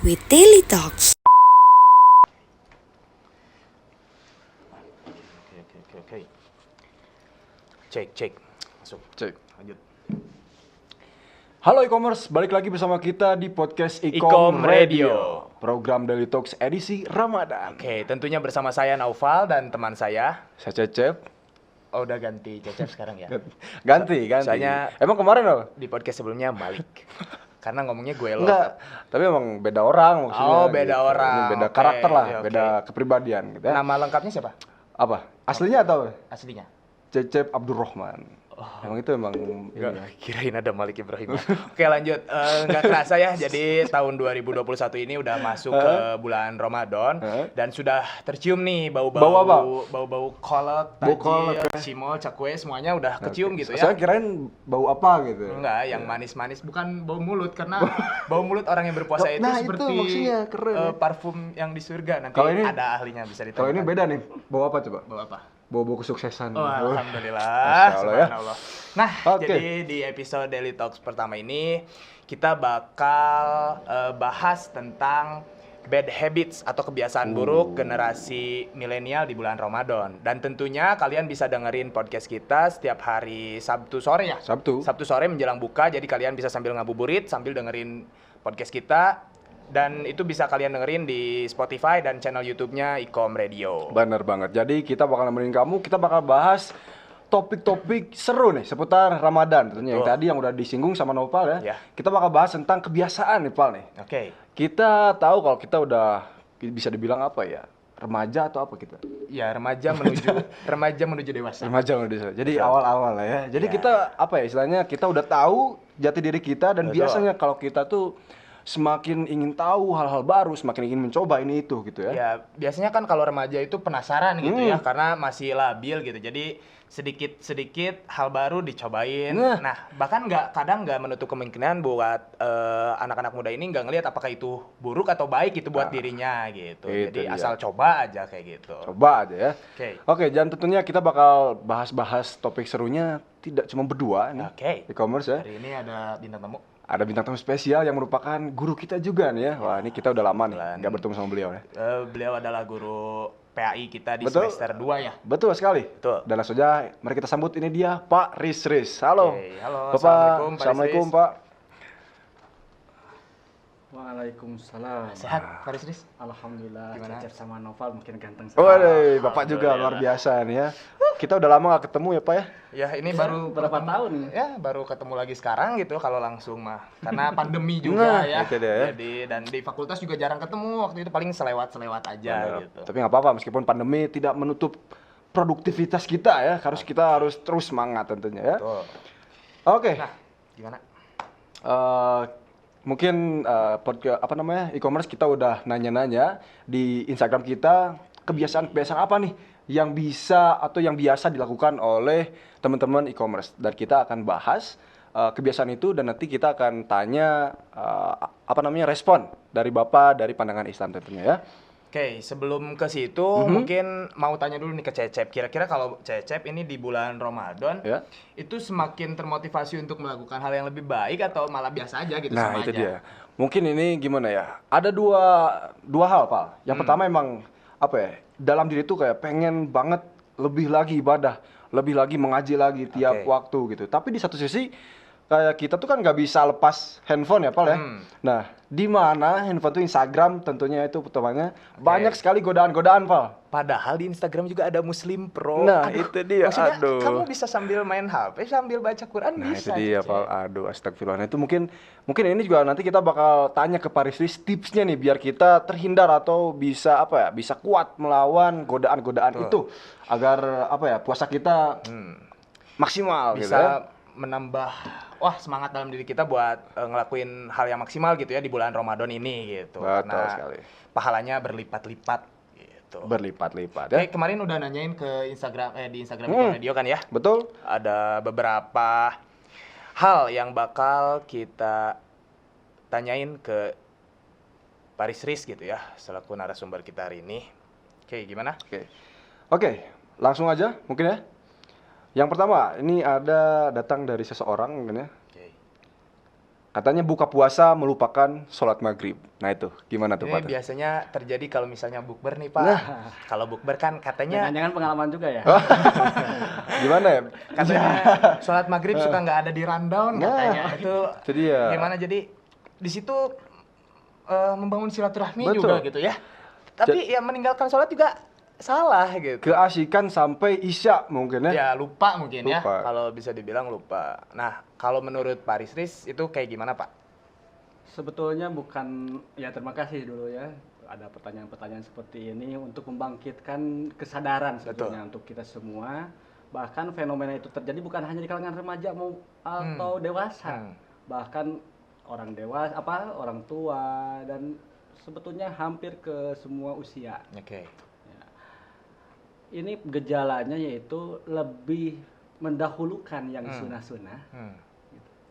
with Daily Talks. Oke. Cek. Masuk. Cek. Lanjut. Halo e-commerce, balik lagi bersama kita di podcast Ecom Radio. Program Daily Talks edisi Ramadan. Oke, tentunya bersama saya Naufal dan teman saya. Saya Cecep. Oh, udah ganti Cecep sekarang ya. Ganti. Soalnya Emang kemarin loh? di podcast sebelumnya Malik. Karena ngomongnya gue lo. Enggak, tapi emang beda orang maksudnya. Oh, beda gitu. orang. Ini beda Oke, karakter lah, oke. beda kepribadian gitu ya. Nama lengkapnya siapa? Apa? Aslinya atau Aslinya? Cecep Abdurrahman. Emang itu emang Enggak, ini ya. kirain ada Malik Ibrahim. Oke, lanjut. Nggak kerasa ya, jadi tahun 2021 ini udah masuk ke bulan Ramadan dan sudah tercium nih Bau apa? bau kolak, Bau kolak, tajil, cimol, cakwe semuanya udah kecium gitu ya. Saya kirain bau apa gitu. Enggak, yang manis-manis, bukan bau mulut karena bau mulut orang yang berpuasa itu Nah, itu seperti maksudnya keren ya. parfum yang di surga. Nanti Kalau ini- ada ahlinya bisa ditanya. Kalau ini beda nih, bau apa coba? Bau apa? Bau kesuksesan. Oh, alhamdulillah. Masya Allah ya. Subhanallah. Nah, Oke. jadi di episode Daily Talks pertama ini kita bakal bahas tentang bad habits atau kebiasaan buruk generasi milenial di bulan Ramadan. Dan tentunya kalian bisa dengerin podcast kita setiap hari Sabtu sore ya. Sabtu. Sabtu sore menjelang buka, jadi kalian bisa sambil ngabuburit sambil dengerin podcast kita. Dan itu bisa kalian dengerin di Spotify dan channel YouTube-nya Ecom Radio. Bener banget. Jadi kita bakal nemenin kamu, kita bakal bahas topik-topik seru nih seputar Ramadan tentunya. Yang Betul. tadi yang udah disinggung sama Nopal ya. Ya. Kita bakal bahas tentang kebiasaan nih Pal nih. Oke. Kita tahu kalau kita udah bisa dibilang apa ya? Remaja atau apa kita? Ya, remaja menuju dewasa. Remaja udah bisa. Jadi Betul. awal-awal lah ya. Jadi Ya. kita apa ya istilahnya kita udah tahu jati diri kita dan Betul. biasanya kalau kita tuh semakin ingin tahu hal-hal baru, semakin ingin mencoba ini itu gitu ya. Ya, biasanya kan kalau remaja itu penasaran gitu ya, karena masih labil gitu. Jadi sedikit-sedikit hal baru dicobain. Nah. Nah, bahkan kadang nggak menutup kemungkinan buat anak-anak muda ini nggak ngelihat apakah itu buruk atau baik itu buat dirinya gitu. Itu Jadi dia. asal coba aja kayak gitu. Coba aja ya. Oke. Oke, dan tentunya kita bakal bahas-bahas topik serunya tidak cuma berdua nih. Oke. E-commerce ya. Hari ini ada bintang tamu. Ada bintang tamu spesial yang merupakan guru kita juga nih ya. Wah, ini kita udah lama nih Kebetulan. nggak bertemu sama beliau ya. Beliau adalah guru PAI kita di Betul. semester 2 ya. Betul sekali. Betul. Dan langsung aja mari kita sambut ini dia Pak Riz. Halo. Oke, halo, Bapak. Assalamualaikum, Pak Assalamualaikum Riz. Pak. Waalaikumsalam. Sehat, Faris Riz? Alhamdulillah. Gimana? Cecep sama Noval makin ganteng. Waduh, Bapak juga Alhamdulillah. luar biasa nih ya. Kita udah lama gak ketemu ya Pak ya. Ya, ini baru berapa ketemu- tahun? Ya, baru ketemu lagi sekarang gitu kalau langsung mah. Karena pandemi juga Nah, ya. itu dia ya. Jadi dan di fakultas juga jarang ketemu. Waktu itu paling selewat-selewat aja Bener. gitu. Tapi nggak apa-apa meskipun pandemi tidak menutup produktivitas kita ya. Kita harus terus semangat tentunya ya. Betul. Oke. Nah, gimana? Mungkin e-commerce kita udah nanya-nanya di Instagram kita kebiasaan-kebiasaan apa nih yang bisa atau yang biasa dilakukan oleh teman-teman e-commerce, dan kita akan bahas kebiasaan itu dan nanti kita akan tanya respon dari Bapak dari pandangan Islam tentunya ya. Oke, sebelum ke situ mungkin mau tanya dulu nih ke Cecep. Kira-kira kalau Cecep ini di bulan Ramadan Ya. itu semakin termotivasi untuk melakukan hal yang lebih baik atau malah biasa aja gitu Nah, sama itu aja? dia. Mungkin ini gimana ya? Ada dua hal, Pak. Yang pertama emang apa ya? Dalam diri tuh kayak pengen banget lebih lagi ibadah, lebih lagi mengaji lagi tiap Oke. waktu gitu. Tapi di satu sisi kayak kita tuh kan nggak bisa lepas handphone ya, Pak ya. Nah, di mana handphone tuh Instagram tentunya itu utamanya banyak sekali godaan-godaan, Pak. Padahal di Instagram juga ada Muslim Pro. Nah, itu dia. Maksudnya Aduh. kamu bisa sambil main HP, sambil baca Quran Nah, bisa. itu dia, Cecep. Pak. Aduh, astagfirullah. Nah, itu mungkin ini juga nanti kita bakal tanya ke Pak Rizlis tipsnya nih biar kita terhindar atau bisa bisa kuat melawan godaan-godaan itu agar puasa kita maksimal gitu ya. Bisa menambah semangat dalam diri kita buat ngelakuin hal yang maksimal gitu ya di bulan Ramadan ini gitu. Betul Karena sekali. pahalanya berlipat-lipat gitu. Berlipat-lipat ya. Oke, kemarin udah nanyain ke Instagram di Instagram Ecom Radio kan ya. Betul? Ada beberapa hal yang bakal kita tanyain ke Paris Riz gitu ya, selaku narasumber kita hari ini. Oke, gimana? Oke, langsung aja mungkin ya. Yang pertama, ini ada datang dari seseorang mungkin ya. Oke. Katanya buka puasa melupakan sholat maghrib. Nah itu gimana tuh Ini Pak? biasanya terjadi kalau misalnya bukber nih Pak. Kalau bukber kan katanya Jangan-jangan pengalaman juga ya. Gimana ya? katanya sholat maghrib suka nggak ada di rundown Nah, katanya. Itu dia. gimana, jadi di situ membangun silaturahmi Betul. juga gitu ya. Tapi ya meninggalkan sholat juga salah gitu. Keasikan sampai isya mungkin ya. Ya lupa mungkin ya, Lupa. kalau bisa dibilang lupa. Nah, kalau menurut Pak Risris itu kayak gimana Pak? Sebetulnya bukan, ya terima kasih dulu ya. Ada pertanyaan-pertanyaan seperti ini untuk membangkitkan kesadaran sebetulnya untuk kita semua. Bahkan fenomena itu terjadi bukan hanya di kalangan remaja atau dewasa. Bahkan orang dewasa, orang tua, dan sebetulnya hampir ke semua usia. Oke. Ini gejalanya yaitu lebih mendahulukan yang sunnah-sunnah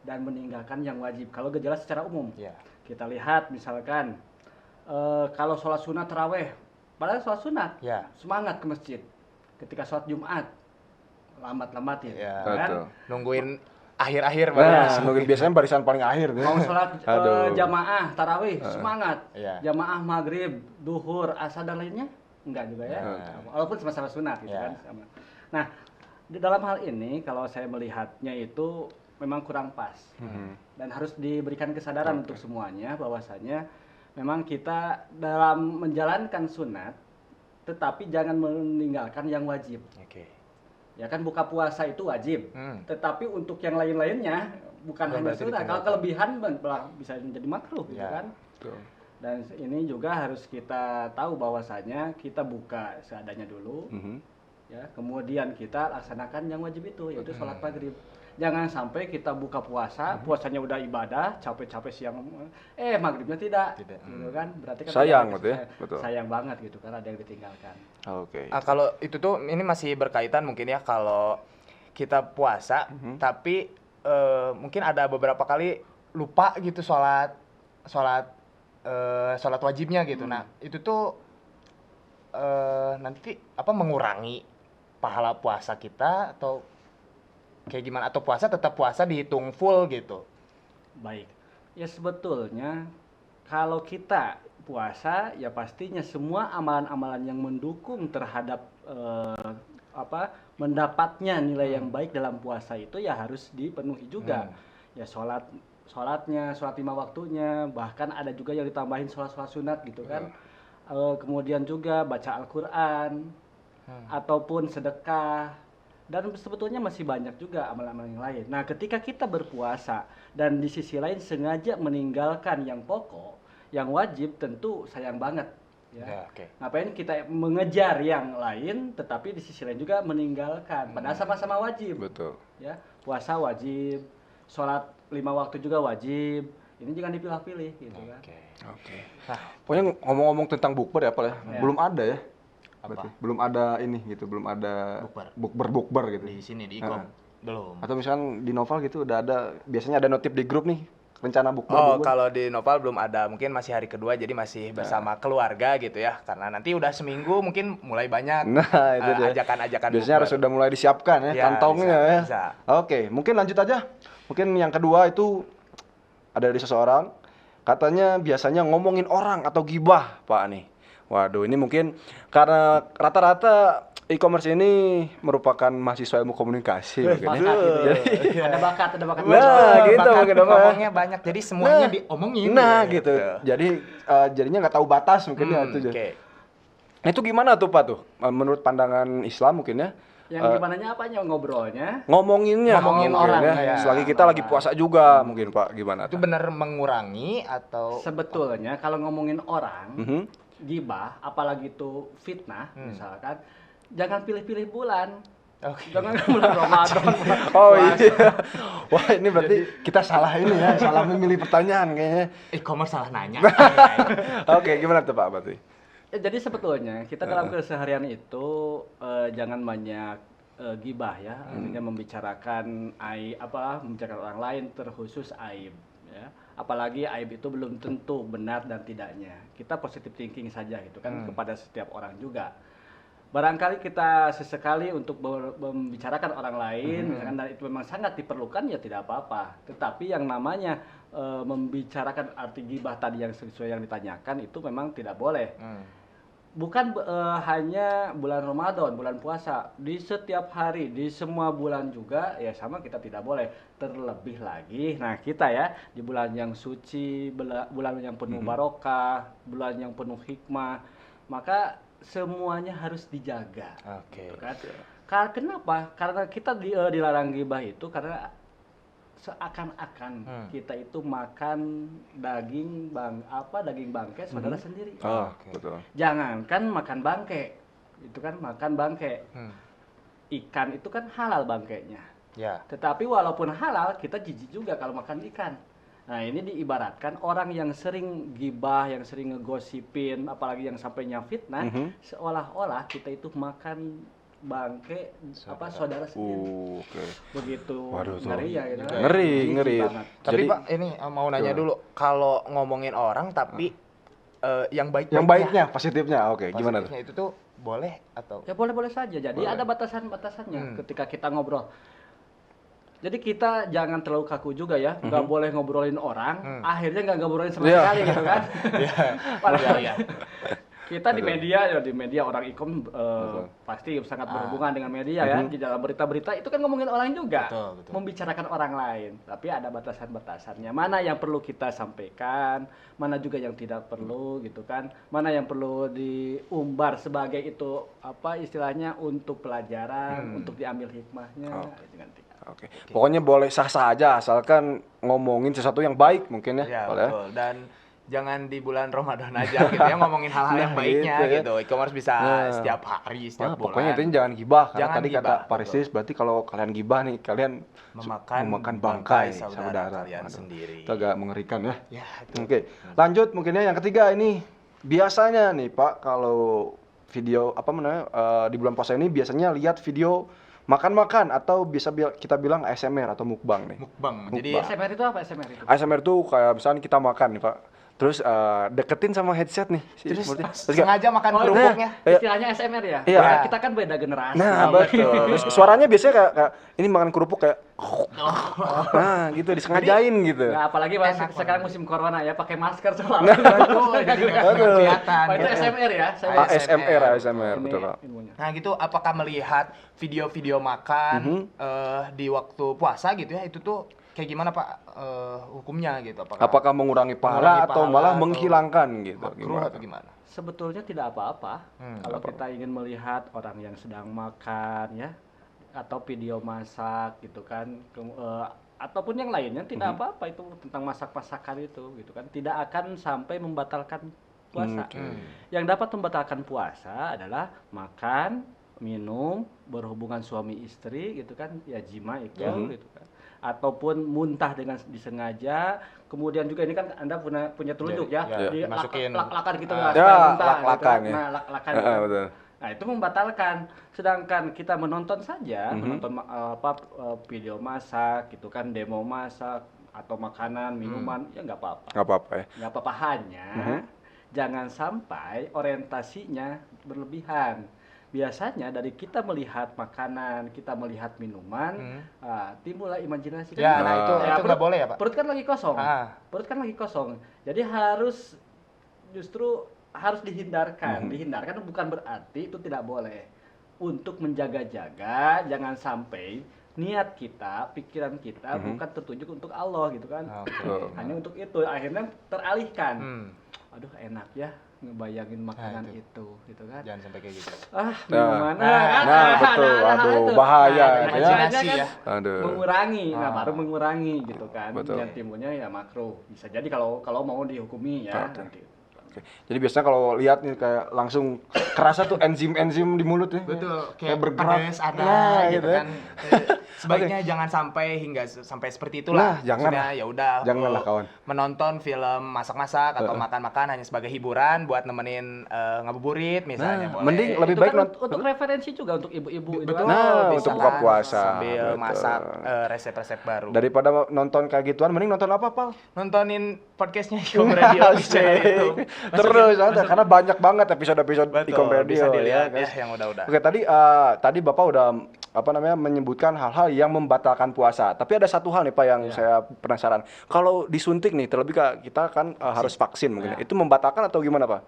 dan meninggalkan yang wajib. Kalau gejala secara umum, Ya. kita lihat misalkan kalau sholat sunat terawih, padahal sholat sunat, Ya. semangat ke masjid. Ketika sholat Jumat, lambat-lambatin, Ya. kan? Betul. Nungguin akhir-akhir baru Nah, masuk. mungkin biasanya barisan paling akhir nih. Mau sholat Aduh. jamaah tarawih, semangat. Iya. Jamaah maghrib, duhur, asar dan lainnya, enggak juga ya. Walaupun sama-sama sunat gitu Iya. kan. Sama. Nah, di dalam hal ini kalau saya melihatnya itu memang kurang pas. Dan harus diberikan kesadaran untuk semuanya bahwasanya memang kita dalam menjalankan sunat tetapi jangan meninggalkan yang wajib. Oke. Ya kan buka puasa itu wajib. Tetapi untuk yang lain-lainnya bukan Bukan hanya berarti sunat. Kalau ditinggalkan. kelebihan bisa menjadi makruh gitu Ya. kan. Betul. Dan ini juga harus kita tahu bahwasanya kita buka seadanya dulu, ya. Kemudian kita laksanakan yang wajib itu, yaitu sholat maghrib. Jangan sampai kita buka puasa, puasanya udah ibadah, capek-capek siang, maghribnya tidak, Tidak. gitu kan? Berarti kan Sayang ada- gitu ya, betul. sayang banget gitu kan, ada yang ditinggalkan. Oke. Kalau itu tuh ini masih berkaitan mungkin ya, kalau kita puasa tapi mungkin ada beberapa kali lupa gitu sholat wajibnya gitu. Nah, itu tuh nanti mengurangi pahala puasa kita atau kayak gimana, atau puasa tetap puasa dihitung full gitu. Baik, ya sebetulnya kalau kita puasa ya pastinya semua amalan-amalan yang mendukung terhadap mendapatnya nilai yang baik dalam puasa itu ya harus dipenuhi juga. Ya sholatnya, sholat 5 waktunya, bahkan ada juga yang ditambahin sholat-sholat sunat gitu kan. Kemudian juga baca Al-Quran ataupun sedekah. Dan sebetulnya masih banyak juga amalan-amalan yang lain. Nah, ketika kita berpuasa dan di sisi lain sengaja meninggalkan yang pokok, yang wajib, tentu sayang banget. Ya. Ya, oke. Ngapain kita mengejar yang lain, tetapi di sisi lain juga meninggalkan. Padahal sama-sama wajib. Betul. Ya, puasa wajib, sholat 5 waktu juga wajib. Ini jangan dipilah-pilih, gitu kan. Oke. Nah, Pokoknya ngomong-ngomong tentang bukber ya, Pak ya. Ya. Belum ada ya. Apa? Berarti belum ada ini gitu, belum ada bukber gitu. di sini di Ikom belum. Atau misalkan di Novel gitu udah ada, biasanya ada notif di grup nih rencana bukber. Oh, kalau di Noval belum ada, mungkin masih hari kedua, jadi masih bersama keluarga gitu ya. Karena nanti udah seminggu mungkin mulai banyak Nah, itu dia. ajakan-ajakan Biasanya harus bukber. sudah mulai disiapkan ya, Ya, kantongnya ya. bisa. Oke, mungkin lanjut aja. Mungkin yang kedua itu ada dari seseorang, katanya biasanya ngomongin orang atau gibah, Pak nih. Waduh, ini mungkin karena rata-rata e-commerce ini merupakan mahasiswa ilmu komunikasi mungkin ya. Bakat gitu ya. Jadi- Ada bakat. Nah, gitu Bakat mungkin apa. ngomongnya banyak, jadi semuanya diomongin. Nah, gitu. Jadi jadinya nggak tahu batas mungkin ya itu. Oke. Nah, itu gimana tuh Pak tuh? Menurut pandangan Islam mungkin ya? Yang gimananya apanya ngobrolnya? Ngomonginnya Ngomongin mungkin orang, ya. ya. Selagi kita lagi puasa juga mungkin Pak, gimana Itu tuh? benar mengurangi atau Sebetulnya kalau ngomongin orang, Mhm. gibah, apalagi itu fitnah, misalkan, jangan pilih-pilih bulan. Oke. Jangan bulan Ramadan. Oh puasa. iya. Wah, ini berarti kita salah ini ya, salah memilih pertanyaan kayaknya. e-commerce salah nanya. Oke, gimana tuh Pak berarti? Ya, jadi sebetulnya kita dalam keseharian itu jangan banyak gibah ya, artinya membicarakan membicarakan orang lain terkhusus aib ya. Apalagi aib itu belum tentu benar dan tidaknya. Kita positive thinking saja gitu kan kepada setiap orang juga. barangkali kita sesekali untuk membicarakan orang lain, misalkan dan itu memang sangat diperlukan ya tidak apa-apa. Tetapi yang namanya membicarakan arti gibah tadi yang sesuai yang ditanyakan itu memang tidak boleh. Bukan hanya bulan Ramadan, bulan puasa, di setiap hari, di semua bulan juga ya sama kita tidak boleh. Terlebih lagi, nah kita ya di bulan yang suci, bulan yang penuh barokah, bulan yang penuh hikmah, maka semuanya harus dijaga. Oke. Gitu kan? Kenapa? Karena kita dilarang gibah itu karena seakan-akan kita itu makan daging bangkai saudara sendiri. Betul. Jangankan makan bangkai, itu kan makan bangkai. Ikan itu kan halal bangkainya. Ya. Tetapi walaupun halal, kita jijik juga kalau makan ikan. Nah, ini diibaratkan orang yang sering gibah, yang sering ngegosipin, apalagi yang sampai fitnah, seolah-olah kita itu makan bangke saudara sendiri. Oke. Begitu. Waduh, ngeri ya gitu. kan. Ngeri. Jijik banget. Tapi Jadi- Pak, ini mau nanya dulu, kalau ngomongin orang tapi yang Yang baiknya, positifnya. Oke, gimana tuh? positifnya itu tuh boleh atau Ya boleh-boleh saja. Jadi Boleh. ada batasan-batasannya ketika kita ngobrol. Jadi kita jangan terlalu kaku juga ya, nggak boleh ngobrolin orang, akhirnya nggak ngobrolin sama Iya. sekali gitu kan. Padahal Iya. kita di media orang ikom pasti sangat berhubungan dengan media ya. Di dalam berita-berita itu kan ngomongin orang juga, Betul. membicarakan orang lain. Tapi ada batasan-batasannya. Mana yang perlu kita sampaikan, mana juga yang tidak perlu gitu kan. Mana yang perlu diumbar sebagai itu istilahnya untuk pelajaran, untuk diambil hikmahnya. Itu kan tidak. Oke. Pokoknya boleh sah-sah aja asalkan ngomongin sesuatu yang baik mungkin ya. Ya, Pak, ya. betul. Dan jangan di bulan Ramadan aja gitu ya ngomongin hal-hal yang baiknya gitu ya. gitu. E-commerce bisa setiap hari, setiap bulan. Pokoknya intinya jangan gibah karena Jangan tadi gibah, kata Pak betul. Risis berarti kalau kalian gibah nih kalian memakan bangkai saudara kalian Waduh, sendiri. Itu agak mengerikan ya. Ya, itu. Oke. Lanjut mungkinnya yang ketiga ini biasanya nih Pak kalau video di bulan puasa ini biasanya lihat video makan-makan atau kita bilang ASMR atau mukbang nih. Mukbang. Jadi SMR itu apa SMR itu? ASMR tuh kayak misalnya kita makan nih Pak. Terus deketin sama headset nih. terus Terus kayak- sengaja makan kerupuknya. Istilahnya SMR ya? Iya. Karena kita kan beda generasi. Nah, betul. Terus suaranya biasanya kayak ini makan kerupuk kayak nah, gitu disengajain gitu. Nah, apalagi pas Enak sekarang musim corona ya, pakai masker selalu. Betul, jadi nggak Aduh. kelihatan. Oh, itu gitu. SMR ya? ASMR, Ini betul Pak. ilmunya. Nah gitu, apakah melihat video-video makan di waktu puasa gitu ya, itu tuh kayak gimana Pak hukumnya gitu? Apakah mengurangi pahala Mengurangi atau pahala malah atau menghilangkan gitu? makruh atau gimana? Sebetulnya tidak apa-apa kalau kita ingin melihat orang yang sedang makan ya, atau video masak gitu kan, ataupun yang lainnya tidak apa-apa itu tentang masak-masakan itu gitu kan, tidak akan sampai membatalkan puasa. Yang dapat membatalkan puasa adalah makan, minum, berhubungan suami istri gitu kan, ya jima itu gitu kan. Ataupun muntah dengan disengaja, kemudian juga ini kan Anda punya telunjuk ya, ya, masukin lak-lakan gitu ya, supaya muntah lak-lakan gitu kan. ya. Nah, lak-lakan Heeh, gitu. betul. Nah, itu membatalkan. Sedangkan kita menonton saja, menonton video masak gitu kan, demo masak atau makanan, minuman, ya nggak apa-apa. Nggak apa-apa ya. Nggak apa-apa, hanya jangan sampai orientasinya berlebihan. Biasanya dari kita melihat makanan, kita melihat minuman, timbullah imajinasi. Ya, Kan? nah itu nggak boleh ya Pak? Perut kan lagi kosong. Ah. Perut kan lagi kosong. Jadi justru harus dihindarkan. Dihindarkan bukan berarti itu tidak boleh. Untuk menjaga-jaga, jangan sampai niat kita, pikiran kita bukan tertuju untuk Allah gitu kan. Hanya untuk itu, akhirnya teralihkan. Aduh enak ya ngebayangin makanan itu gitu kan. Jangan sampai kayak gitu. Minuman. Nah, betul. Aduh, bahaya gitu ya. Imajinasinya kan Aduh. mengurangi, baru mengurangi gitu kan. Betul. Dan timbulnya ya makruh. Bisa jadi kalau mau dihukumi ya. Nanti. Oke. Jadi biasanya kalau lihat nih kayak langsung kerasa tuh enzim-enzim di mulut ya. Betul, kayak bergerak. pedes ada Nah, gitu ya. kan. sebaiknya jangan sampai hingga sampai seperti itulah. Nah, jangan Maksudnya lah. ya udah Janganlah, kawan. menonton film masak-masak atau makan-makan hanya sebagai hiburan buat nemenin ngabuburit misalnya Nah, boleh. mending lebih Itu baik kan untuk referensi juga untuk ibu-ibu itu Betul, kan. Nah, bisa untuk buka kan puasa. sambil Betul. masak resep-resep baru. Daripada nonton kayak gituan, mending nonton apa, Pal? Nontonin podcastnya Ikom Radio di channel YouTube. Terus ada karena banyak banget episode-episode Betul, Ikom Radio bisa dilihat ya, ya, guys. yang udah-udah. Oke, tadi Bapak udah menyebutkan hal-hal yang membatalkan puasa. Tapi ada satu hal nih Pak yang saya penasaran. Kalau disuntik nih, terlebih kita kan harus vaksin mungkin. Itu membatalkan atau gimana, Pak?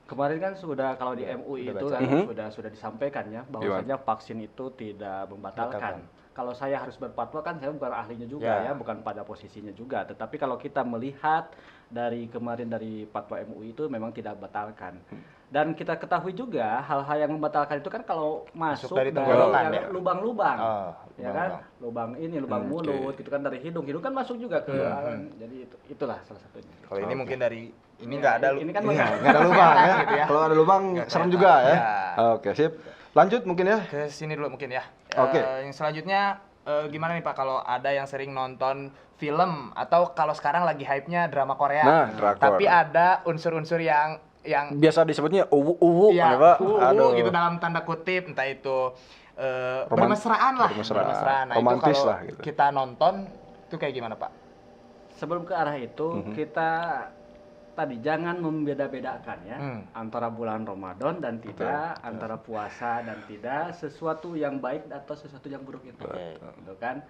Kemarin kan sudah kalau di MUI itu kan sudah disampaikan ya bahwasanya vaksin itu tidak membatalkan. Kalau saya harus berfatwa kan saya bukan ahlinya juga ya, bukan pada posisinya juga. Tetapi kalau kita melihat dari kemarin dari fatwa MUI itu memang tidak membatalkan. Dan kita ketahui juga hal-hal yang membatalkan itu kan kalau masuk dari dari tenggorokan yang ya? lubang-lubang. lubang-lubang. Ya kan? Lubang ini, lubang mulut gitu kan dari hidung. Hidung kan masuk juga ke jadi itulah salah satunya. Kalau ini mungkin dari ini nggak ada Ini kan Nggak ada lubang ya. gitu ya. Kalau ada lubang Nggak serem kelihatan. juga ya. Ya. Oke, sip. Lanjut mungkin ya. Ke sini dulu mungkin ya. Oke. Yang selanjutnya gimana nih Pak kalau ada yang sering nonton film atau kalau sekarang lagi hype-nya drama Korea. Nah, drakor. Tapi ada unsur-unsur yang Biasa disebutnya uwu ya, Pak. gitu dalam tanda kutip, entah itu bermesraan lah. bermesraan. Nah, Romantis itu kalau lah, gitu. kita nonton itu kayak gimana Pak? Sebelum ke arah itu kita tadi jangan membeda-bedakan ya antara bulan Ramadan dan tidak, antara puasa dan tidak, sesuatu yang baik atau sesuatu yang buruk itu. Gitu kan.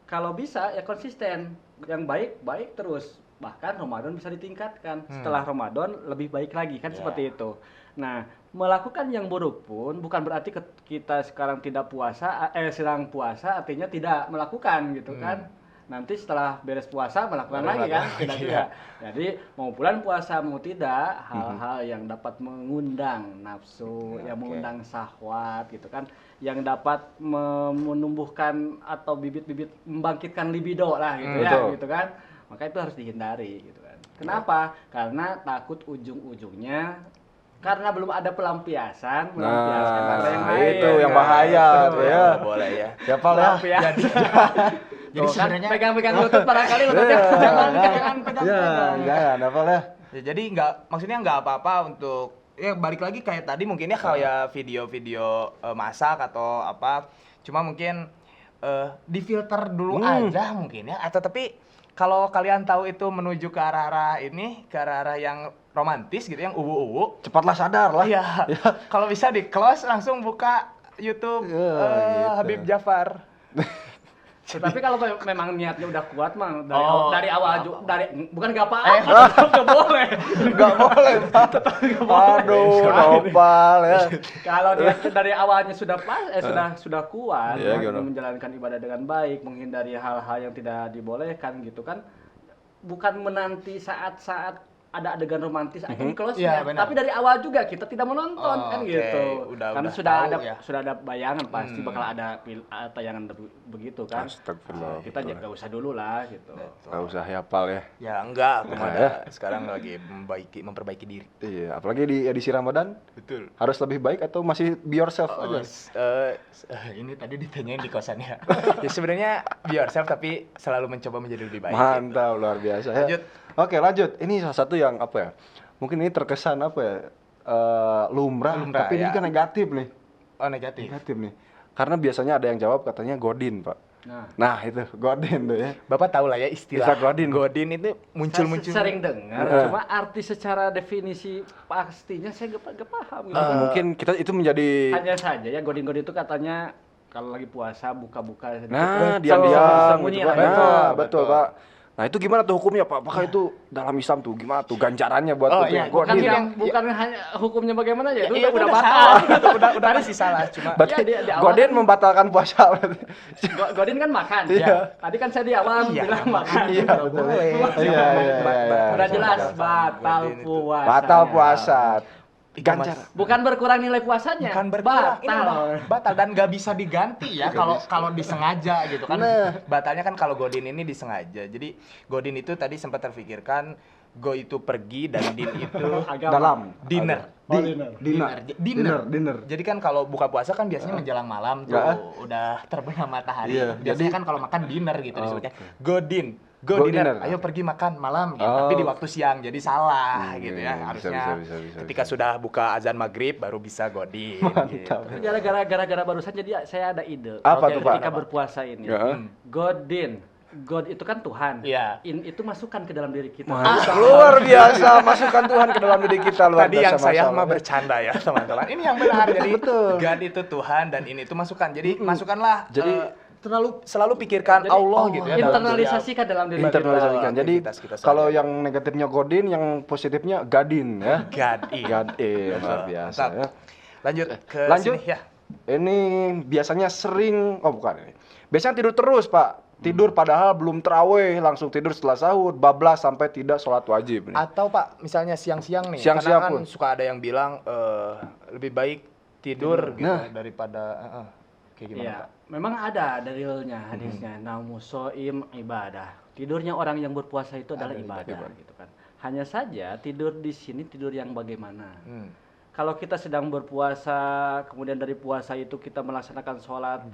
Kalau bisa ya konsisten, yang baik terus. Bahkan Ramadan bisa ditingkatkan. Setelah Ramadan lebih baik lagi kan seperti itu. Nah, melakukan yang buruk pun bukan berarti kita sekarang tidak puasa sedang puasa artinya tidak melakukan gitu kan. Nanti setelah beres puasa melakukan lagi kan, tidak juga. Jadi mau bulan puasa mau tidak, hal-hal yang dapat mengundang nafsu, yang mengundang syahwat gitu kan, yang dapat menumbuhkan atau bibit-bibit membangkitkan libido lah gitu ya, betul. gitu kan. Maka itu harus dihindari gitu kan. Kenapa? Karena takut ujung-ujungnya karena belum ada pelampiasan pada yang lain. Itu yang bahaya tuh ya. Boleh ya. Ya, Pal ya. Jadi sebenarnya pegang-pegang lutut barangkali lututnya jangan pegang. Jangan apa ya. ya, jadi maksudnya nggak apa-apa untuk ya balik lagi kayak tadi mungkin ya kayak video-video masak atau apa. Cuma mungkin difilter dulu aja mungkin ya. Atau tapi kalau kalian tahu itu menuju ke arah-arah ini, ke arah-arah yang romantis gitu, yang uwu-uwu, Cepatlah sadar lah. iya. Kalau bisa di close langsung buka YouTube gitu. Habib Jafar. Tetapi kalau memang niatnya udah kuat mah dari Oh, awal bukan nggak apa-apa, nggak boleh. Enggak boleh, Pak. Aduh, nopal ya. Kalau niatnya dari awalnya sudah pas, sudah kuat, Iya, gimana? menjalankan ibadah dengan baik, menghindari hal-hal yang tidak dibolehkan gitu kan, bukan menanti saat-saat ada adegan romantis akan close-nya, Iya, benar. tapi dari awal juga kita tidak menonton kan Oke. gitu. Udah Karena sudah tahu ada ya. sudah ada bayangan pasti bakal ada tayangan begitu kan. Astagfirullah. Kita nggak usah dulu lah gitu. Enggak usah hafal ya. Ya enggak, aku mah ada sekarang lagi memperbaiki diri. Iya, apalagi di edisi Ramadan Betul. harus lebih baik atau masih be yourself aja. Ini tadi ditanyain di kosannya. Ya sebenarnya be yourself tapi selalu mencoba menjadi lebih baik. Mantap, luar biasa ya. Lanjut. Oke, lanjut. Ini salah satu yang apa ya? Mungkin ini terkesan apa ya? Lumrah, Lumrah, tapi ini ya. kan negatif nih. Oh negatif. Negatif nih. Karena biasanya ada yang jawab katanya Godin, Pak. Nah, itu Godin tuh ya. Bapak tahu lah ya istilah Istilah Godin. Godin itu muncul-muncul. Saya sering dengar, cuma arti secara definisi pastinya saya nggak paham. Gitu. Mungkin kita itu menjadi Hanya saja ya godin-godin itu katanya kalau lagi puasa buka-buka. nah, Betul, diam-diam sembunyi gitu, Pak. lah. Nah, betul. betul, Pak. Nah, itu gimana tuh hukumnya, Pak? Apakah itu dalam Islam tuh gimana tuh ganjarannya buat Oh, itu iya. yang Bukan, Godin? bukan hanya hukumnya bagaimana ya, itu Iya, udah salah. batal. Gitu, udah masih salah cuma Berarti Iya, di awal Godin kan- membatalkan puasa berarti. Godin kan makan. Iya. Tadi kan saya di awal Iya, bilang makan. Iya, betul. boleh. Iya, iya, iya. Udah jelas batal Godin itu. puasa. Batal puasa. Ganjar. Bukan berkurang nilai puasanya. bukan berkurang, ini batal. udah batal dan nggak bisa diganti ya kalau disengaja gitu kan. Nah. Batalnya kan kalau Godin ini disengaja. Jadi Godin itu tadi sempat terfikirkan Go itu pergi dan din itu Agama. Dalam. dinner. Oh, dinner. Dinner. Jadi kan kalau buka puasa kan biasanya menjelang malam tuh Ya. udah terbenam matahari. Iya, Biasanya jadi- kan kalau makan dinner gitu Oh, disebutnya. oke. Go Go dinner. dinner. Ayo pergi makan malam gitu. Oh. Tapi di waktu siang jadi salah gitu ya. Bisa, Harusnya bisa, ketika sudah buka azan maghrib baru bisa go din. Mantap. Gitu. Gara-gara barusan jadi saya ada ide. Apa tuh, Ketika Pak? berpuasa ini. Ya. Godin. God itu kan Tuhan. Iya. In itu masukkan ke dalam diri kita. Luar biasa, masukkan Tuhan ke dalam diri kita, luar Tadi biasa. yang saya Masya mah Allah. bercanda ya teman-teman. Ini yang benar. Jadi Betul. God itu Tuhan dan ini itu masukan. Jadi masukkanlah. Jadi- selalu pikirkan Jadi, Allah gitu ya. dalam internalisasikan dalam diri kita. Internalisasikan. Jadi aktivitas kita kalau sehari-hari. yang negatifnya Godin, yang positifnya Gadin ya. God in. Luar biasa Mantap. ya. Lanjut ke Lanjut. sini ya. Ini biasanya sering, oh bukan ini. Biasanya tidur terus, Pak. Tidur padahal belum terawih, langsung tidur setelah sahur, bablas sampai tidak sholat wajib nih. Atau Pak, misalnya siang-siang nih. Siang-siang karena kan pun. suka ada yang bilang lebih baik tidur gitu Nah. daripada kayak gimana Iya, Pak? memang ada dalilnya hadisnya. Namusoim ibadah. Tidurnya orang yang berpuasa itu adalah ibadah, gitu kan. Hanya saja tidur di sini tidur yang bagaimana. Kalau kita sedang berpuasa, kemudian dari puasa itu kita melaksanakan sholat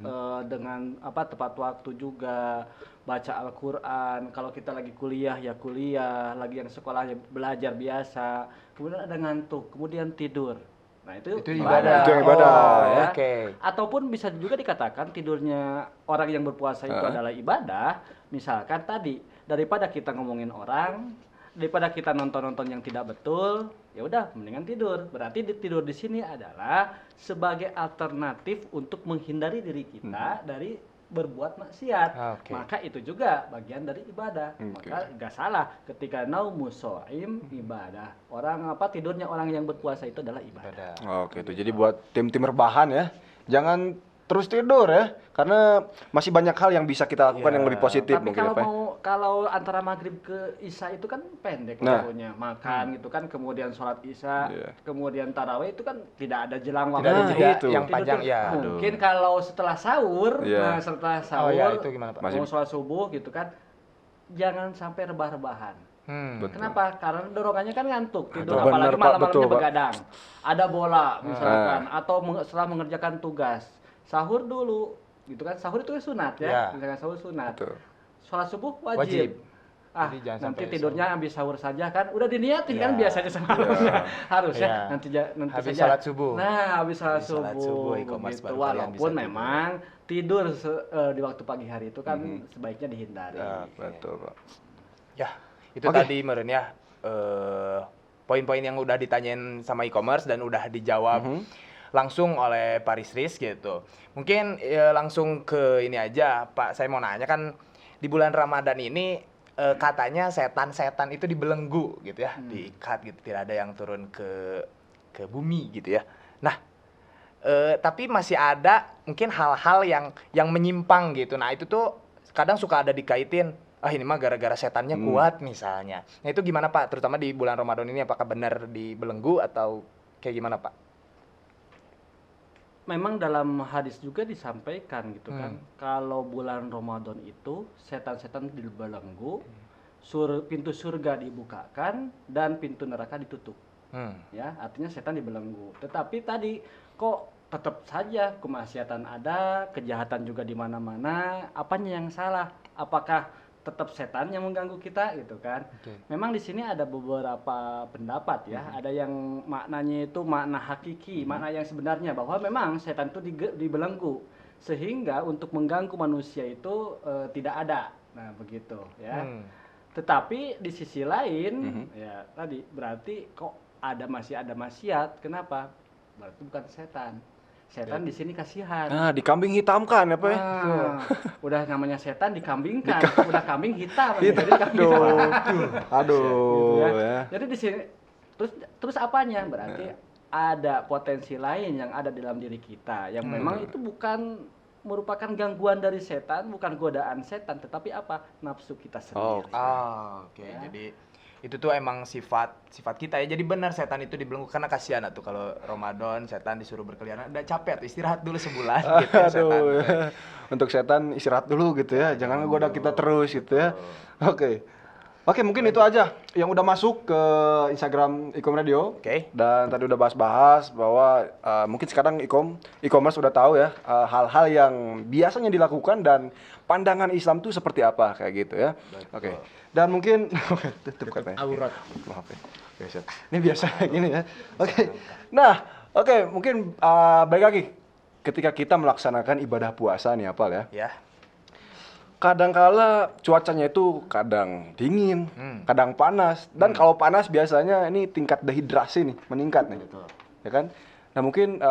dengan tepat waktu juga, baca Al-Quran. Kalau kita lagi kuliah ya kuliah, lagi yang sekolah ya belajar biasa. Kemudian ada ngantuk, kemudian tidur. Nah itu ibadah. Itu yang ibadah, ya. Oke. Ataupun bisa juga dikatakan tidurnya orang yang berpuasa itu adalah ibadah. Misalkan tadi daripada kita ngomongin orang, daripada kita nonton-nonton yang tidak betul, ya udah mendingan tidur. Berarti tidur di sini adalah sebagai alternatif untuk menghindari diri kita dari berbuat maksiat. Oke. Maka itu juga bagian dari ibadah. Oke. Maka nggak salah ketika naumusoim ibadah. Orang tidurnya orang yang berpuasa itu adalah ibadah. Oke, itu jadi buat tim-tim rebahan ya. Jangan terus tidur ya, karena masih banyak hal yang bisa kita lakukan yang lebih positif Tapi mungkin kalau apa ya. kalau antara maghrib ke isya itu kan pendek Nah. waktunya, makan gitu kan, kemudian sholat isya, Iya. kemudian tarawih itu kan tidak ada jelang waktu. Tidak ada Nah, jeda itu. yang Tidur panjang tuh. ya. Mungkin kalau setelah sahur, Iya. nah setelah sahur, ya, itu gimana, Pak? mau sholat subuh gitu kan, jangan sampai rebah-rebahan. Betul. Kenapa? Karena dorongannya kan ngantuk tidur, Betul. apalagi Bener, Pak. malam-malamnya Betul, Pak. begadang. Ada bola misalkan, atau setelah mengerjakan tugas, sahur dulu, gitu kan? Sahur itu sunat ya, Ya. misalkan sahur sunat. Betul. Sholat subuh Wajib. wajib. Jadi jangan Nanti sampai tidurnya habis sahur saja kan, udah diniatin kan Ya. biasanya sahurnya. Harusnya Ya. nanti Habis saja. sholat subuh. Nah, habis sholat Habis sholat subuh, subuh, e-commerce begitu. baru kalian Walaupun bisa tidur. memang tidur di waktu pagi hari itu kan sebaiknya dihindari. Betul, Pak. Ya, itu Oke. tadi meren ya. Poin-poin yang udah ditanyain sama e-commerce dan udah dijawab langsung oleh Pak Risris gitu. Mungkin langsung ke ini aja, Pak. Saya mau nanya kan di bulan Ramadan ini katanya setan-setan itu dibelenggu gitu ya, diikat gitu, tidak ada yang turun ke bumi gitu ya. Nah, tapi masih ada mungkin hal-hal yang menyimpang gitu. Nah, itu tuh kadang suka ada dikaitin, ini mah gara-gara setannya kuat misalnya. Nah, itu gimana Pak? Terutama di bulan Ramadan ini apakah benar dibelenggu atau kayak gimana Pak? Memang dalam hadis juga disampaikan gitu kan, kalau bulan Ramadan itu setan-setan dibelenggu, pintu surga dibukakan dan pintu neraka ditutup. Ya, artinya setan dibelenggu. Tetapi tadi kok tetap saja kemaksiatan ada, kejahatan juga di mana-mana. Apanya yang salah? Apakah tetap setan yang mengganggu kita gitu kan? Memang di sini ada beberapa pendapat ya. Ada yang maknanya itu makna hakiki, makna yang sebenarnya bahwa memang setan itu dibelenggu sehingga untuk mengganggu manusia itu tidak ada. Nah, begitu ya. Tetapi di sisi lain ya tadi berarti kok masih ada maksiat. Kenapa? Berarti bukan setan. Setan di sini kasihan. Nah, dikambing hitamkan apa ya? Udah namanya setan dikambingkan, udah kambing hitam. Gitu. Jadi kambing Aduh, gitu ya. ya. Jadi di sini terus apanya? Berarti ada potensi lain yang ada dalam diri kita yang memang itu bukan merupakan gangguan dari setan, bukan godaan setan, tetapi apa? Nafsu kita sendiri. Oke. Jadi itu tuh emang sifat kita ya. Jadi benar setan itu dibelenggu karena kasihan tuh kalau Ramadan setan disuruh berkeliaran, udah capek tuh istirahat dulu sebulan gitu ya, setan. Aduh, ya. Untuk setan istirahat dulu gitu ya, jangan ngegoda kita terus gitu ya. Oke. Oke, mungkin itu aja yang udah masuk ke Instagram Ikom Radio. Oke. Dan tadi udah bahas-bahas bahwa mungkin sekarang e-commerce udah tahu ya hal-hal yang biasanya dilakukan dan pandangan Islam tuh seperti apa kayak gitu ya. Oke. Dan mungkin tutup katanya. Aurat. Maaf ya. Oke, siap. Ini biasa gini ya. Oke. Nah, oke, mungkin balik lagi ketika kita melaksanakan ibadah puasa nih Apal ya. Ya. Kadangkala cuacanya itu kadang dingin, kadang panas, dan kalau panas biasanya ini tingkat dehidrasi nih meningkat nih, ya kan? Nah mungkin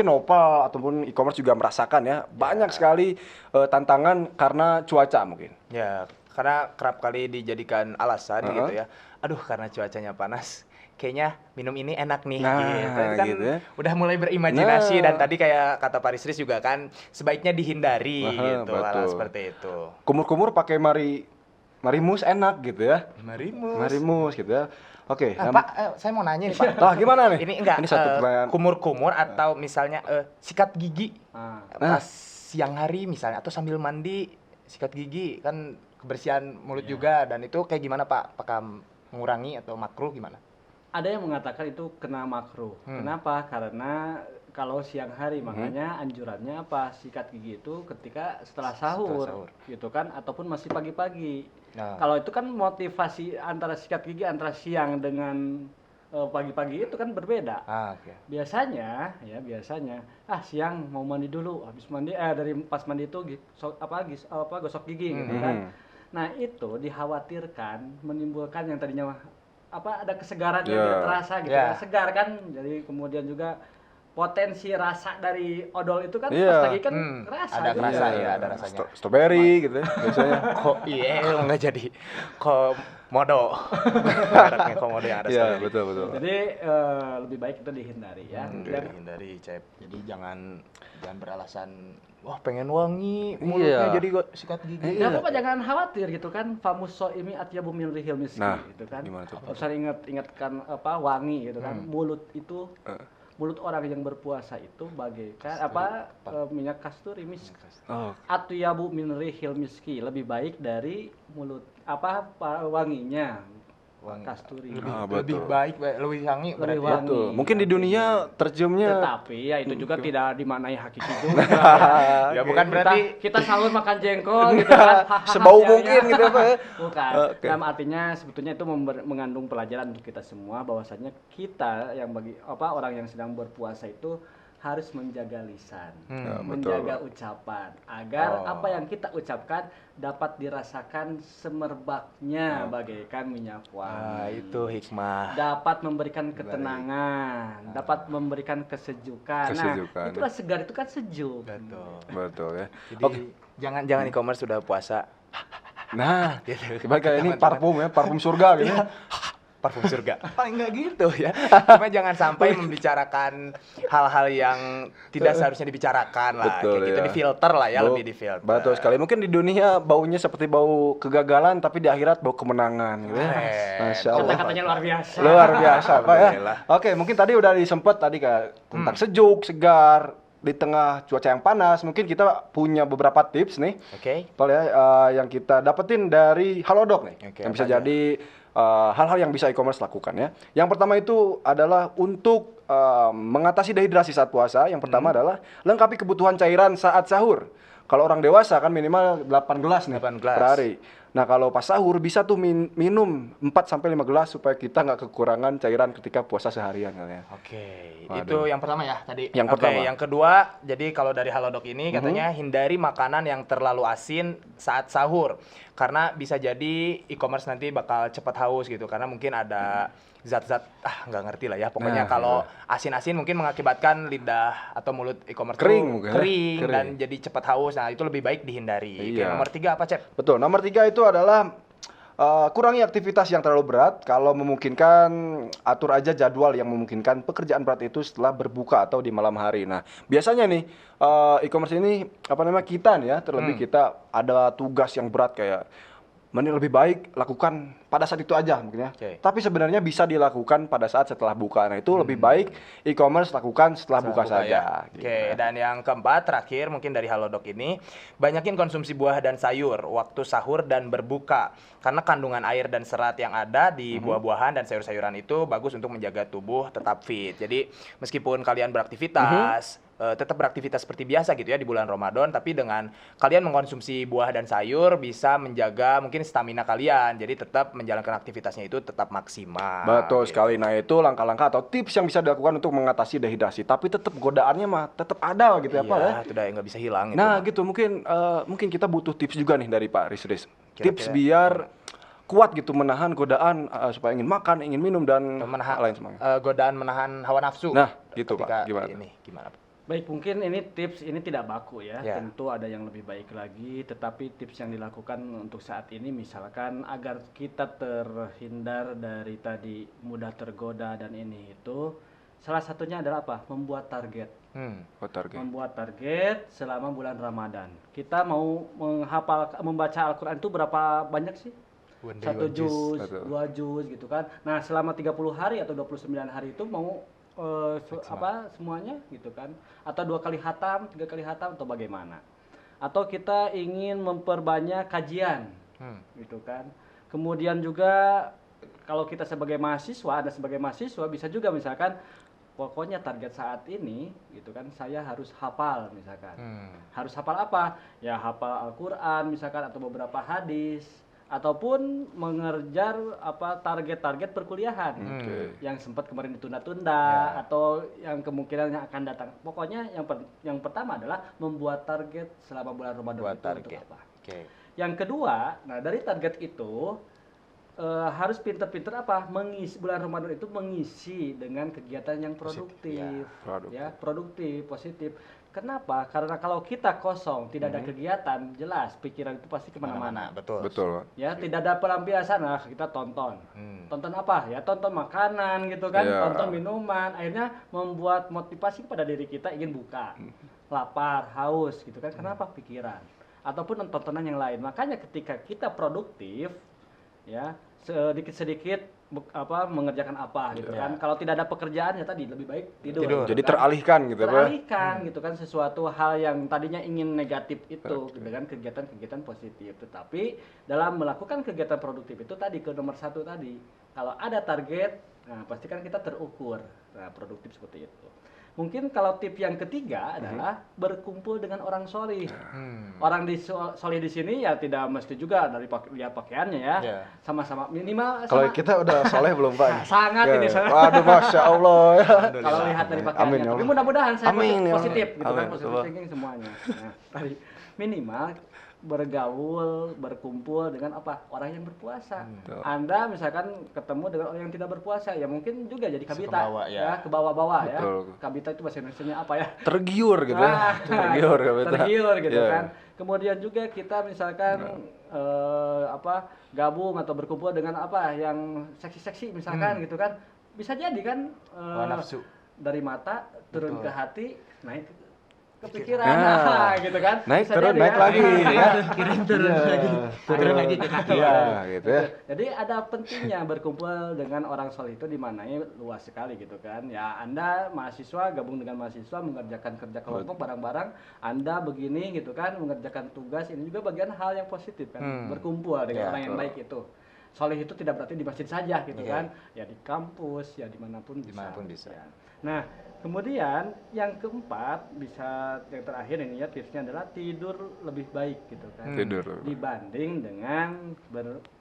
Nopal ataupun e-commerce juga merasakan ya banyak sekali tantangan karena cuaca mungkin. Ya, karena kerap kali dijadikan alasan gitu ya. Aduh, karena cuacanya panas, kayaknya minum ini enak nih Nah, gitu. Itu kan gitu ya. udah mulai berimajinasi Nah. dan tadi kayak kata Pak Risris juga kan sebaiknya dihindari gitu hal betul. seperti itu. Kumur-kumur pakai marimus enak gitu ya, Marimus. marimus gitu ya. Oke, Pak, saya mau nanya nih Pak. Lah gimana nih? Ini enggak Ini satu pertanyaan. kumur-kumur atau misalnya sikat gigi Ah. pas siang hari misalnya atau sambil mandi sikat gigi kan kebersihan mulut juga dan itu kayak gimana Pak? Apakah mengurangi atau makruh gimana? Ada yang mengatakan itu kena makruh. Kenapa? Karena kalau siang hari makanya anjurannya apa? Sikat gigi itu ketika setelah sahur, sahur. gitu kan ataupun masih pagi-pagi. Nah. Kalau itu kan motivasi antara sikat gigi antara siang dengan pagi-pagi itu kan berbeda. Ah, oke. Biasanya siang mau mandi dulu, habis mandi dari pas mandi itu gosok gigi gitu kan. Nah, itu dikhawatirkan menimbulkan yang tadinya ada kesegaran yang tidak terasa gitu Yeah. ya, segar kan. Jadi kemudian juga potensi rasa dari odol itu kan Iya. pas lagi kan kerasa Ada gitu. kerasa ya, ada rasanya. Strawberry gitu ya biasanya. Kok iya nggak jadi komodo. Mereknya komodo yang ada Iya, strawberry. betul. Jadi lebih baik itu dihindari ya. Dan Hindari Cep. Jadi jangan beralasan wah pengen wangi mulutnya Iya. jadi sikat gigi. nggak apa-apa, jangan khawatir gitu kan. Famus soimi atyabu min rihil miski Nah, gitu kan. gimana tuh? Usah ingatkan wangi gitu kan. Mulut itu mulut orang yang berpuasa itu bagaikan minyak kasturi miski. Oh, Atyabu min rihil miski, lebih baik dari mulut wanginya Wangi. kasturi. Lebih betul. baik, lebih wangi Lebih berarti. wangi. betul. Mungkin di dunia terciumnya Tetapi ya itu juga tidak dimaknai hakiki juga. Ya bukan berarti kita sahur makan jengkol gitu kan. sebau Hahaha, mungkin ya. gitu apa ya. Bukan. Oke. Dalam artinya sebetulnya itu mengandung pelajaran untuk kita semua bahwasanya kita yang orang yang sedang berpuasa itu harus menjaga lisan, menjaga ucapan agar apa yang kita ucapkan dapat dirasakan semerbaknya bagaikan minyak Ah, wangi. itu hikmah. Dapat memberikan ketenangan, dapat memberikan kesejukan. Kesejukan, Nah, itulah segar itu kan sejuk. Betul. Betul ya. Jadi jangan e-commerce sudah puasa. Nah, Gitu. balik kayak ini parfum ya, parfum surga gitu. Parfum surga. Paling enggak gitu ya. Cuma jangan sampai membicarakan hal-hal yang tidak seharusnya dibicarakan lah. Betul, Kayak gitu ya. difilter lah ya, lebih difilter. Betul sekali. Mungkin di dunia baunya seperti bau kegagalan, tapi di akhirat bau kemenangan gitu ya. Masya Allah. Kata-katanya luar biasa. Luar biasa Pak ya. Alhamdulillah. Oke, mungkin tadi udah disempet tadi tentang sejuk, segar di tengah cuaca yang panas. Mungkin kita punya beberapa tips nih. Oke. Pak ya, yang kita dapetin dari Halodoc nih. Oke, yang bisa apa aja? jadi hal-hal yang bisa e-commerce lakukan ya. Yang pertama itu adalah untuk mengatasi dehidrasi saat puasa. Yang pertama adalah lengkapi kebutuhan cairan saat sahur. Kalau orang dewasa kan minimal 8 gelas nih 8 gelas. per hari. Nah, kalau pas sahur bisa tuh minum 4 sampai 5 gelas supaya kita nggak kekurangan cairan ketika puasa seharian ya. Oke, Waduh. itu yang pertama ya tadi. Yang Oke, pertama. yang kedua, jadi kalau dari Halodoc ini katanya hindari makanan yang terlalu asin saat sahur. Karena bisa jadi e-commerce nanti bakal cepat haus gitu. Karena mungkin ada zat-zat, nggak ngerti lah ya. Pokoknya Nah, kalau asin-asin mungkin mengakibatkan lidah atau mulut e-commerce Kering tuh mungkin ya? kering Kering. dan jadi cepat haus. Nah, itu lebih baik dihindari. Oke, Iya. nomor 3 apa, Cep? Betul. Nomor 3 itu adalah kurangi aktivitas yang terlalu berat. Kalau memungkinkan, atur aja jadwal yang memungkinkan pekerjaan berat itu setelah berbuka atau di malam hari. Nah, biasanya nih e-commerce ini kita nih ya, terlebih kita ada tugas yang berat kayak lebih baik lakukan pada saat itu aja mungkin ya. Oke. Tapi sebenarnya bisa dilakukan pada saat setelah buka. Nah, itu lebih baik e-commerce lakukan setelah buka saja. ya. gitu Oke, ya. dan yang keempat terakhir mungkin dari Halodoc ini, banyakin konsumsi buah dan sayur waktu sahur dan berbuka. Karena kandungan air dan serat yang ada di buah-buahan dan sayur-sayuran itu bagus untuk menjaga tubuh tetap fit. Jadi meskipun kalian beraktivitas, tetap beraktivitas seperti biasa gitu ya di bulan Ramadan, tapi dengan kalian mengkonsumsi buah dan sayur bisa menjaga mungkin stamina kalian. Jadi tetap menjalankan aktivitasnya itu tetap maksimal. Betul gitu. sekali. Nah, itu langkah-langkah atau tips yang bisa dilakukan untuk mengatasi dehidrasi. Tapi tetap godaannya mah tetap ada gitu ya, Pak ya. Iya, itu udah nggak bisa hilang itu. Nah, mah. gitu mungkin kita butuh tips juga nih dari Pak Riz. Kira-kira Tips biar kuat gitu menahan godaan supaya ingin makan, ingin minum dan Menahan, lain sebagainya. godaan menahan hawa nafsu. Nah, gitu, Ketika Pak. Gimana? Ini gimana, Pak? Baik, mungkin ini tips ini tidak baku ya. Ya. Tentu ada yang lebih baik lagi, tetapi tips yang dilakukan untuk saat ini misalkan agar kita terhindar dari tadi mudah tergoda dan ini itu salah satunya adalah apa? Membuat target. Oh, target. Membuat target selama bulan Ramadan. Kita mau membaca Al-Qur'an itu berapa banyak sih? One day, Satu one juice. juz, Betul. 2 juz gitu kan. Nah, selama 30 hari atau 29 hari itu mau semuanya gitu kan, atau 2 kali hatam, 3 kali hatam atau bagaimana, atau kita ingin memperbanyak kajian gitu kan. Kemudian juga kalau kita sebagai mahasiswa, Anda sebagai mahasiswa bisa juga misalkan pokoknya target saat ini gitu kan, saya harus hafal misalkan. Harus hafal apa? Ya hafal Al-Qur'an misalkan atau beberapa hadis, ataupun mengejar target-target perkuliahan yang sempat kemarin ditunda-tunda atau yang kemungkinan yang akan datang. Pokoknya yang pertama adalah membuat target selama bulan Ramadan Buat itu target. untuk apa. Oke. Yang kedua, nah dari target itu harus pinter-pinter mengisi bulan Ramadan itu mengisi dengan kegiatan yang produktif, produktif, positif. Kenapa? Karena kalau kita kosong, tidak ada kegiatan, jelas pikiran itu pasti kemana-mana. Betul. Betul. Ya, tidak ada pelampiasan, nah kita tonton. Tonton apa? Ya tonton makanan gitu kan, Iya. tonton minuman, akhirnya membuat motivasi kepada diri kita ingin buka. Lapar, haus gitu kan, kenapa? Pikiran. Ataupun tontonan yang lain. Makanya ketika kita produktif, ya sedikit-sedikit mengerjakan apa gitu kan. Kalau tidak ada pekerjaan ya tadi lebih baik tidur. Tidur. gitu Jadi kan. teralihkan gitu ya, Pak. Teralihkan gitu kan sesuatu hal yang tadinya ingin negatif itu dengan kegiatan-kegiatan positif. Tetapi dalam melakukan kegiatan produktif itu tadi ke nomor 1 tadi, kalau ada target, nah pasti kan kita terukur. Nah, produktif seperti itu. Mungkin kalau tip yang ketiga adalah berkumpul dengan orang solih. Orang solih di sini ya tidak mesti juga dari lihat pakaiannya ya. Iya. Sama-sama minimal Kalau sama kita udah soleh belum, Pak? sangat Ya. ini sangat. Waduh, Masya Allah ya. Kalau lihat dari pakaiannya. Amin, ya Tapi Allah. mudah-mudahan saya Amin, ya positif Allah. gitu kan, Amin, positif betul. thinking semuanya. Nah, tadi minimal bergaul, berkumpul dengan orang yang berpuasa. Betul. Anda misalkan ketemu dengan orang yang tidak berpuasa, ya mungkin juga jadi kabita, Kebawa, ya. ke bawah-bawah ya. Betul. Kabita itu bahasa Indonesianya apa ya? Tergiur gitu ya. Ah, Tergiur ya, betul. tergiur gitu Iya. kan. Kemudian juga kita misalkan gabung atau berkumpul dengan yang seksi-seksi misalkan gitu kan. Bisa jadi kan Hawa nafsu. dari mata turun Betul. ke hati, naik ke pikiran, Nah, gitu kan. naik Bisa turun jadi naik ya. lagi ya. turun Iya, lagi, turun lagi ke kaki. Iya, gitu ya. Jadi ada pentingnya berkumpul dengan orang soleh itu dimananya luas sekali gitu kan. Ya Anda mahasiswa gabung dengan mahasiswa mengerjakan kerja kelompok bareng-bareng. Anda begini gitu kan mengerjakan tugas, ini juga bagian hal yang positif kan. Berkumpul dengan Ya, orang yang baik itu. Soleh itu tidak berarti di masjid saja gitu Iya. kan. Ya di kampus, ya dimanapun bisa. Dimanapun bisa. Ya. Nah kemudian yang keempat yang terakhir ini ya tipsnya adalah tidur lebih baik gitu kan. Tidur. Dibanding dengan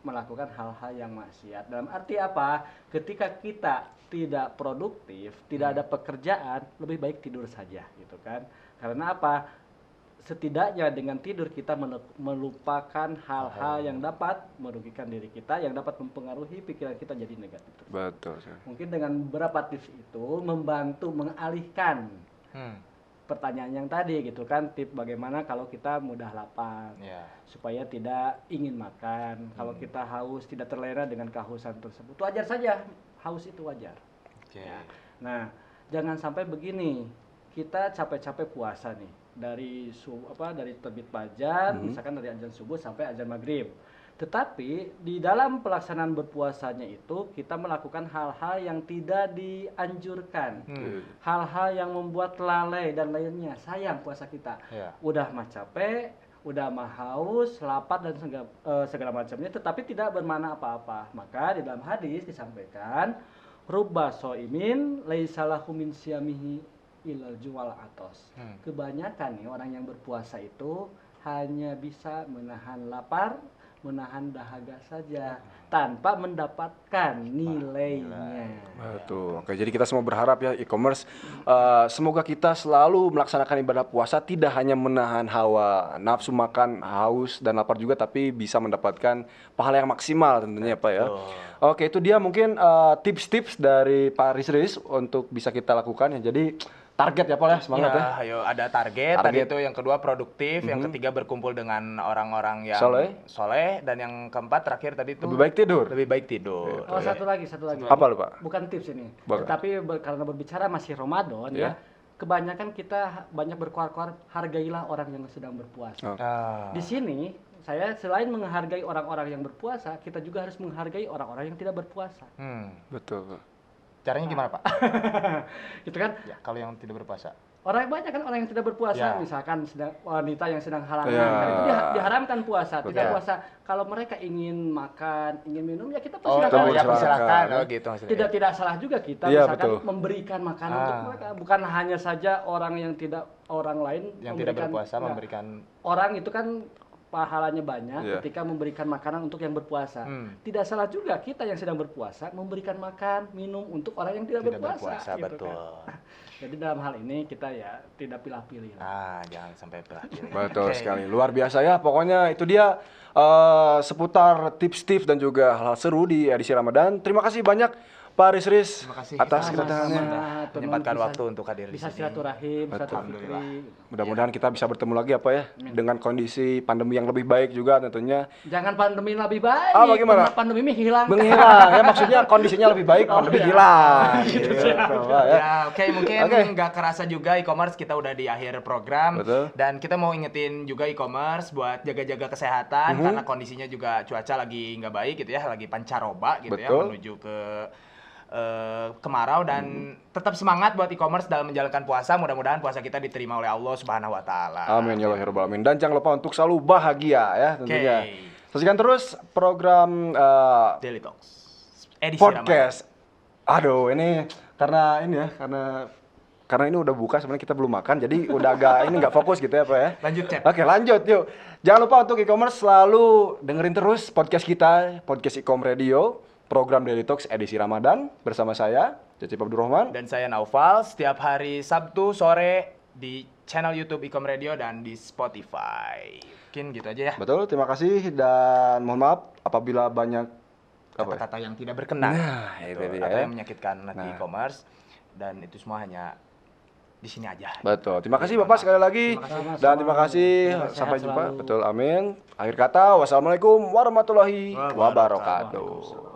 melakukan hal-hal yang maksiat. Dalam arti apa? Ketika kita tidak produktif, tidak ada pekerjaan, lebih baik tidur saja gitu kan. Karena apa? Setidaknya dengan tidur kita melupakan hal-hal yang dapat merugikan diri kita, yang dapat mempengaruhi pikiran kita jadi negatif. Betul. Sir. Mungkin dengan beberapa tips itu membantu mengalihkan pertanyaan yang tadi gitu kan, tip bagaimana kalau kita mudah lapar supaya tidak ingin makan, kalau kita haus tidak terlena dengan kehausan tersebut, wajar saja, haus itu wajar. Ya. Nah jangan sampai begini, kita capek-capek puasa nih dari terbit fajar misalkan dari azan subuh sampai azan maghrib, Tetapi di dalam pelaksanaan berpuasanya itu kita melakukan hal-hal yang tidak dianjurkan. Hal-hal yang membuat lalai dan lainnya. Sayang puasa kita. Iya. Udah mah capek, udah mah haus, lapar dan segala macamnya, tetapi tidak bermakna apa-apa. Maka di dalam hadis disampaikan, rubba soimin laisalahu min siyamihi ilal juwal atos. Kebanyakan nih orang yang berpuasa itu hanya bisa menahan lapar, menahan dahaga saja tanpa mendapatkan nilainya. Betul. Oke, jadi kita semua berharap ya e-commerce semoga kita selalu melaksanakan ibadah puasa tidak hanya menahan hawa nafsu makan, haus dan lapar juga, tapi bisa mendapatkan pahala yang maksimal tentunya Pak ya. Oke, itu dia mungkin tips-tips dari Pak Riz untuk bisa kita lakukan ya. Jadi target ya Pak ya, semangat ya. Ayo ada target. Tadi itu yang kedua produktif, yang ketiga berkumpul dengan orang-orang yang soleh, dan yang keempat terakhir tadi itu Lebih baik tidur. Lebih baik tidur. Oh, satu lagi. Apa lu Pak? Bukan tips ini. Bukan. Tetapi karena berbicara masih Ramadan ya. Kebanyakan kita banyak berkoar-koar, hargailah orang yang sedang berpuasa. Di sini saya selain menghargai orang-orang yang berpuasa, kita juga harus menghargai orang-orang yang tidak berpuasa. Betul Pak. Caranya gimana Pak? Gitu kan? Ya, kalau yang tidak berpuasa. Banyak kan orang yang tidak berpuasa, Ya. misalkan wanita yang sedang halangan, Ya. kan itu diharamkan puasa, Betul. tidak puasa. Kalau mereka ingin makan, ingin minum, ya kita Oh, persilakan. ya, silakan. silakan. Oh, gitu maksudnya. Tidak salah juga kita Iya, misalkan betul. memberikan makanan untuk mereka, bukan hanya saja orang yang tidak, orang lain Yang tidak berpuasa memberikan. orang itu kan pahalanya banyak Iya. ketika memberikan makanan untuk yang berpuasa. Tidak salah juga kita yang sedang berpuasa memberikan makan, minum untuk orang yang tidak berpuasa. Gitu betul. kan. Jadi dalam hal ini kita ya tidak pilih-pilih. Jangan sampai pilih. Betul sekali, luar biasa ya. Pokoknya itu dia seputar tips-tips dan juga hal-hal seru di edisi Ramadan. Terima kasih banyak Pak Riz Terima kasih. atas Sama-sama. kedatangannya. Menyempatkan Bisa- waktu untuk hadir di Bisa sini. silaturahim, Betul. silaturahmi. Mudah-mudahan kita bisa bertemu lagi apa ya dengan kondisi pandemi yang lebih baik juga tentunya. Jangan pandemi lebih baik. Bagaimana? Pandemi ini hilang. Menghilang ya, maksudnya kondisinya lebih baik, pandemi hilang. Gitu, Pak, ya. Ya, oke, mungkin Oke. nggak kerasa juga e-commerce kita udah di akhir program. Betul. Dan kita mau ingetin juga e-commerce buat jaga-jaga kesehatan karena kondisinya juga cuaca lagi nggak baik gitu ya, lagi pancaroba gitu ya, Betul. menuju ke kemarau, dan tetap semangat buat e-commerce dalam menjalankan puasa. Mudah-mudahan puasa kita diterima oleh Allah Subhanahu wa taala. Amin ya Allah ya Rabbal Alamin. Dan jangan lupa untuk selalu bahagia ya tentunya. Oke. Saksikan terus program Daily Talks edisi podcast. Aduh, ini karena ini ya, karena ini udah buka sebenarnya kita belum makan, jadi udah agak ini nggak fokus gitu ya Pak ya. Lanjut, Cep. Oke, lanjut yuk. Jangan lupa untuk e-commerce selalu dengerin terus podcast kita, podcast e-com radio, program Daily Talks edisi Ramadan bersama saya Cecep Abdurrahman. Dan saya Naufal, setiap hari Sabtu sore di channel YouTube Ecom Radio dan di Spotify. Mungkin gitu aja ya. Betul, terima kasih dan mohon maaf apabila banyak Kata-kata yang tidak berkenan. Nah, itu Betul. dia Atau ya. yang menyakitkan hati e-commerce, dan itu semua hanya di sini aja. Betul. Terima kasih Bapak sekali lagi. Sama-sama. Dan terima kasih. Semoga Sampai sehat jumpa. selalu. Betul. Amin. Akhir kata, wassalamualaikum warahmatullahi Wabarakatuh. wabarakatuh.